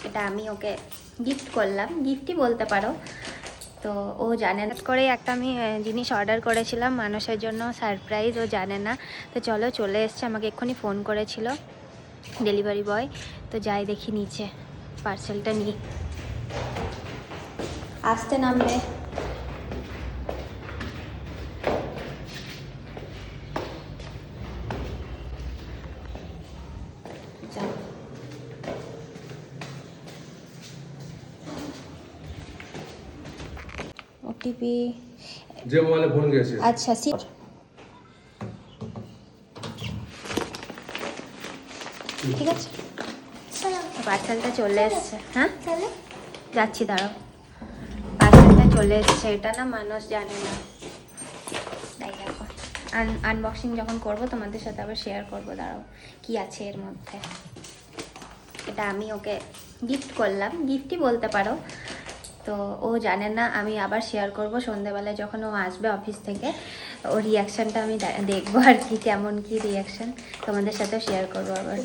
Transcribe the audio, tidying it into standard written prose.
এটা আমি ওকে গিফট করলাম, গিফটই বলতে পারো। তো ও জানে না করে একটা আমি জিনিস অর্ডার করেছিলাম মানুষের জন্য, সারপ্রাইজ, ও জানে না। তো চলো, চলে এসছে, আমাকে এক্ষুনি ফোন করেছিল ডেলিভারি বয়। তো যাই দেখি নিচে, পার্সেলটা নিই। আসতে নামবে। ওটিপি যে মোবাইলে ফোন গেছে। আচ্ছা ঠিক আছে, পার্সেলটা চলে এসছে। হ্যাঁ যাচ্ছি, দাঁড়াও। পার্সেলটা চলে এসছে, এটা না মানুষ জানে না। তাই দেখো, আনবক্সিং যখন করব তোমাদের সাথে আবার শেয়ার করব। দাঁড়াও কি আছে এর মধ্যে। এটা আমি ওকে গিফট করলাম, গিফটই বলতে পারো। তো ও জানে না, আমি আবার শেয়ার করব সন্ধ্যেবেলায় যখন ও আসবে অফিস থেকে। ওর রিয়াকশানটা আমি দেখবো আর কি, কেমন কি রিয়াকশান তোমাদের সাথেও শেয়ার করবো আবার।